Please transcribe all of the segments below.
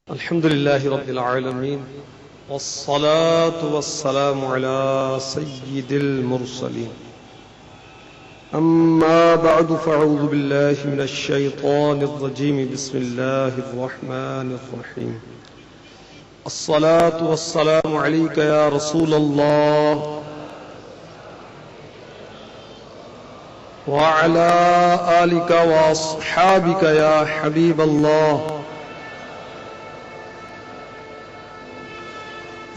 الحمد لله رب العالمين والصلاة والسلام على سيد المرسلين أما بعد فأعوذ بالله من الشيطان الرجيم بسم الله الرحمن الرحيم الصلاة والسلام عليك يا رسول الله وعلى آلك وأصحابك يا حبيب الله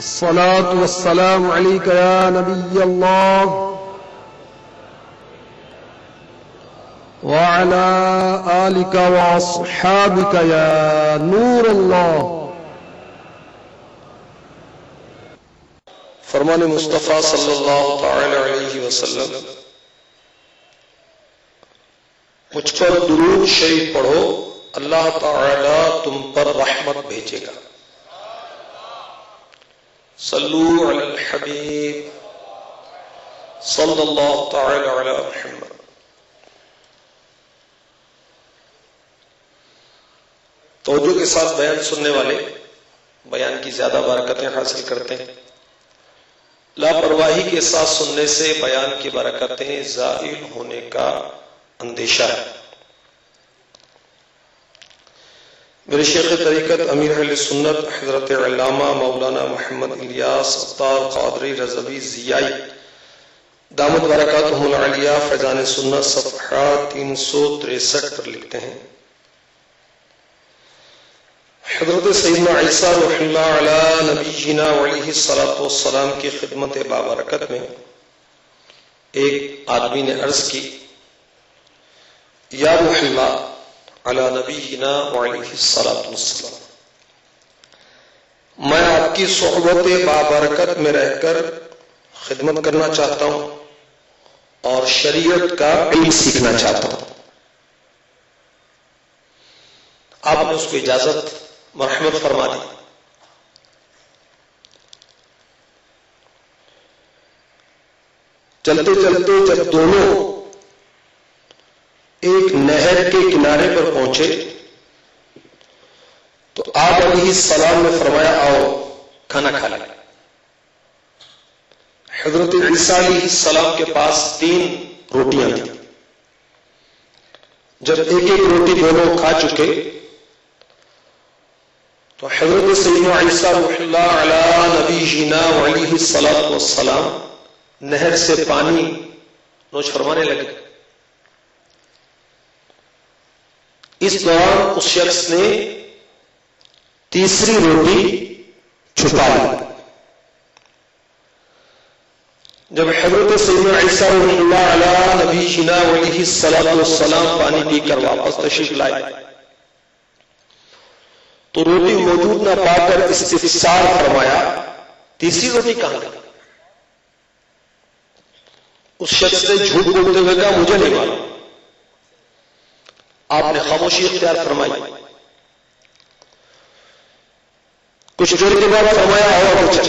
الصلاة والسلام عليك يا نبي الله وعلى آلك وأصحابك يا نور الله. فرمان مصطفیٰ صلی اللہ تعالی علیہ وسلم، مجھ پر درود شریف پڑھو، اللہ تعالی تم پر رحمت بھیجے گا. صلو علی الحبیب صلی اللہ تعالی علی محمد. توجہ کے ساتھ بیان سننے والے بیان کی زیادہ برکتیں حاصل کرتے ہیں. لاپرواہی کے ساتھ سننے سے بیان کی برکتیں زائل ہونے کا اندیشہ ہے. میرے شیخ طریقت امیر اہل سنت حضرت علامہ مولانا محمد الیاس عطار قادری رضوی ضیائی دامت برکاتہم العالیہ فیضان سنت صفحہ 363 پر لکھتے ہیں: حضرت سیدنا عیسیٰ روح اللہ علی نبینا علیہ الصلوۃ والسلام کی خدمت بابرکت میں ایک آدمی نے عرض کی: یا روح اللہ علی نبینا علیہ الصلوۃ والسلام، میں آپ کی صحبت بابرکت میں رہ کر خدمت کرنا چاہتا ہوں اور شریعت کا علم سیکھنا چاہتا ہوں. آپ نے اس کو اجازت مرحمت فرما دی. چلتے چلتے جب دونوں ایک نہر کے کنارے پر پہنچے تو آپ علیہ السلام نے فرمایا آؤ کھانا کھا لیں. حضرت عیسیٰ علیہ السلام کے پاس 3 روٹیاں تھیں. جب ایک ایک روٹی دونوں کھا چکے تو حضرت سیدنا عیسیٰ روح اللہ علی نبینا علیہ الصلوۃ والسلام نہر سے پانی نوش فرمانے لگے. اس دوران اس شخص نے تیسری روٹی چھپا لی. جب حضرت سیدنا عیسیٰ روح اللہ علی نبینا علیہ الصلوۃ والسلام پانی پی کر واپس تشریف لائے تو روٹی موجود نہ پا کر استفسار فرمایا: تیسری روٹی کہاں گئی؟ اس شخص نے جھوٹ بولتے ہوئے کہا: مجھے نہیں معلوم. آپ نے خاموشی اختیار فرمائی. کچھ دیر کے بعد فرمایا: اور پوچھا.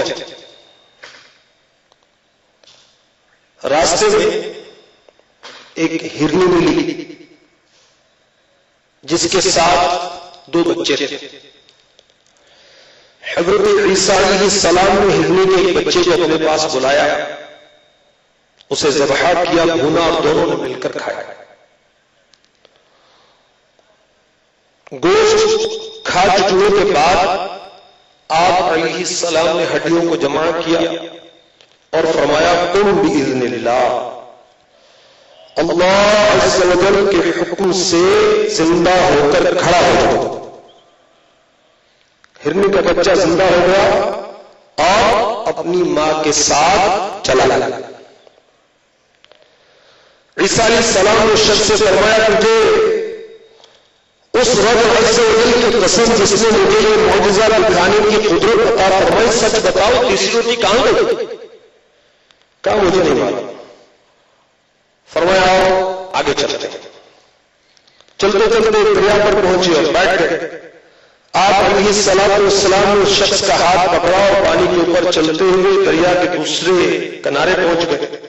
راستے میں ایک ہرنی ملی جس کے ساتھ 2 بچے تھے. حضرت عیسیٰ علیہ السلام نے ہرنی کے ایک بچے کو اپنے پاس بلایا، اسے ذبح کیا، بھونا اور دونوں نے مل کر کھایا. گوشت کھا چکنے کے بعد آپ علیہ السلام نے ہڈیوں کو جمع کیا اور فرمایا: قم بإذن اللہ، اللہ عز و جل کے حکم سے زندہ ہو کر کھڑا ہو جاؤ. ہرنی کا بچہ زندہ ہو گیا اور اپنی ماں کے ساتھ چلا گیا. عیسیٰ علیہ السلام نے شخص سے فرمایا: تجھے اس رب عز و جل کی قسم جس نے مجھے یہ معجزہ دکھانے کی قدرت عطا فرمائی، سچ بتاؤ تیسری روٹی کہاں گئی؟ کہا: مجھے نہیں معلوم. فرمایا: آؤ آگے چلتے ہیں. چلتے چلتے دریا پر پہنچے اور بیٹھ گئے. آپ علیہ السلام نے اس شخص کا ہاتھ پکڑا اور پانی کے اوپر چلتے ہوئے دریا کے دوسرے کنارے پہنچ گئے.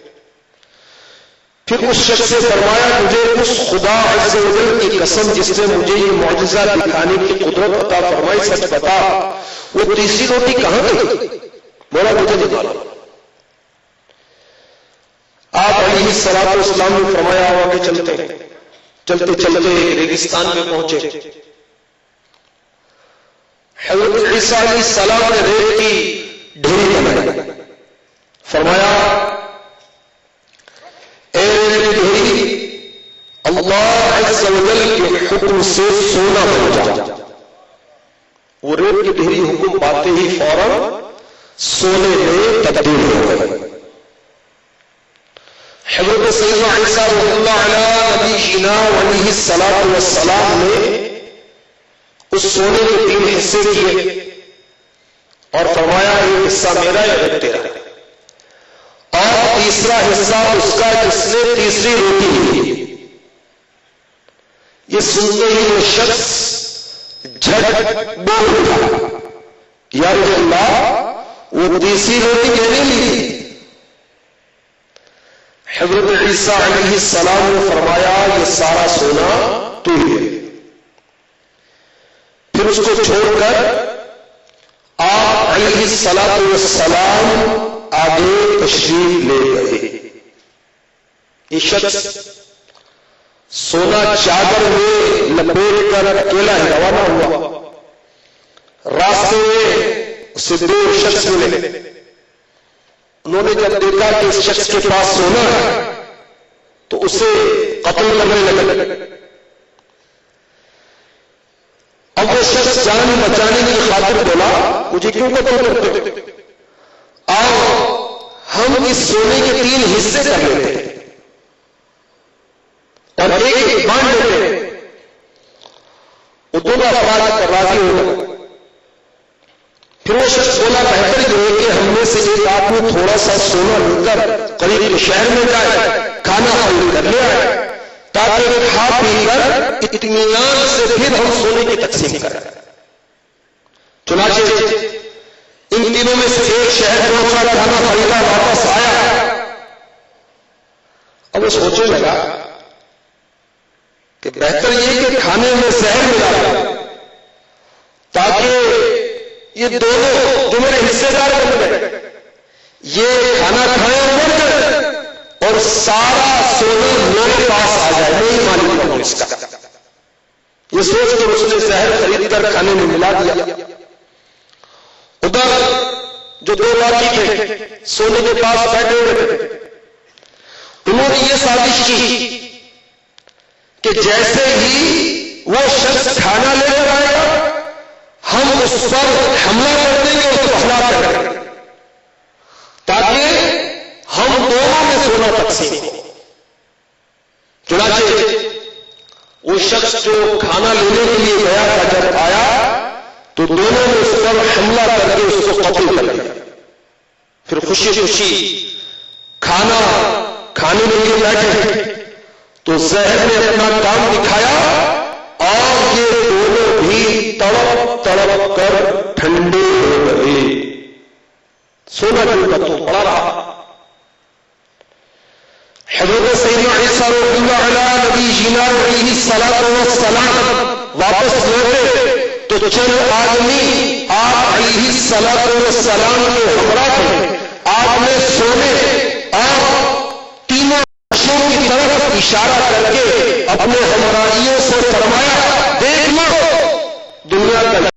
پھر اس شخص سے فرمایا مجھے اس خدا عز و جل کی قسم جس نے مجھے یہ معجزہ دکھانے کی قدرت عطا فرمائی سچ بتا وہ تیسری روٹی کہاں گئی؟ بولا مجھے نہیں معلوم۔ آپ علیہ الصلوۃ والسلام نے فرمایا آگے چلتے چلتے چلتے ریگستان میں پہنچے۔ حضرت عیسیٰ علیہ السلام نے ریت کی ڈھیری بنائی، فرمایا اے ڈھیری اللہ عز و جل کے حکم سے سونا بن جا۔ وہ ریت کی ڈھیری حکم پاتے ہی فوراً سونے میں تبدیل ہو گئے۔ حضرت سیدنا عیسیٰ رضی اللہ علیہ نبینا علیہ الصلوۃ والسلام نے اس سونے کے 3 حصے کیے اور فرمایا یہ حصہ میرا ہے تیرا، اور تیسرا حصہ اس کا جس نے تیسری روٹی لی۔ یہ سنتے ہی وہ شخص جھٹ بول اٹھا یا رسول اللہ وہ تیسری روٹی میں نے لی۔ حضرت عیسیٰ علیہ السلام نے فرمایا یہ سارا سونا تو ہی ہے۔ پھر اس کو چھوڑ کر آپ علیہ الصلوۃ والسلام آگے تشریف لے گئے۔ یہ شخص سونا چادر میں لپیٹ کر اکیلا ہی روانہ ہوا۔ راستے میں اسے 2 شخص ملے۔ انہوں نے جب دیکھا کہ اس شخص کے پاس سونا ہے تو اسے قتل کرنے لگے۔ اب وہ شخص جان بچانے کی خاطر بولا مجھے کیوں قتل کرتے؟ آؤ ہم اس سونے کے 3 حصے کر لیتے ہیں اور ایک بانٹ لیتے ہیں۔ وہ دونوں افراد پر راضی ہو گئے۔ پھر وہ شخص بولا بہتر یہ ہے کہ ہم میں سے ایک آدمی تھوڑا سا سونا لے کر قریب کے شہر میں جائے، کھانا خرید کر لے آئے تاکہ کھا پی کر اطمینان سے پھر ہم سونے کی تقسیم کریں۔ چنانچہ ان دنوں میں سے ایک شہر پہنچا، کھانا خریدا، واپس آیا۔ اب وہ سوچنے لگا کہ بہتر یہ کہ کھانے میں زہر ملا تاکہ یہ دونوں جو میرے حصے دار بن گئے یہ کھانا کھائیں اور مر جائے اور سارا سونا میرے پاس آ جائے، میں ہی مالک بنوں اس کا۔ یہ سوچ کر اس نے زہر خرید کر کھانے میں ملا دیا۔ ادھر جو 2 باقی تھے سونے کے پاس بیٹھے ہوئے تھے، انہوں نے یہ سازش کی کہ جیسے ہی وہ شخص کھانا لے کر آئے گا ہم اس پر حملہ کر دیں گے، اس کو ہلاک کر دیں گے تاکہ ہم دونوں میں سونا تقسیم ہو۔ چنانچہ وہ شخص جو کھانا لینے کے لیے گیا تھا جب آیا تو دونوں نے اس پر حملہ کر کے اس کو قتل کر دیا۔ پھر خوشی خوشی کھانا کھانے کے لیے بیٹھے تو زہر نے اپنا کام دکھایا اور یہ دونوں بھی تڑپ تڑپ کر ٹھنڈے ہو گئے۔ سونا جو تو پڑا رہا۔ حضرت سیدنا عیسیٰ رضی اللہ علیہ نبینا علیہ الصلوۃ والسلام واپس لوٹے تو چند آدمی آپ علیہ الصلوۃ والسلام کے ہمراہ تھے۔ آپ نے سونے اور 3 کی طرف اشارہ کر کے اپنے ہمراہیوں سے فرمایا دیکھ لو دنیا کا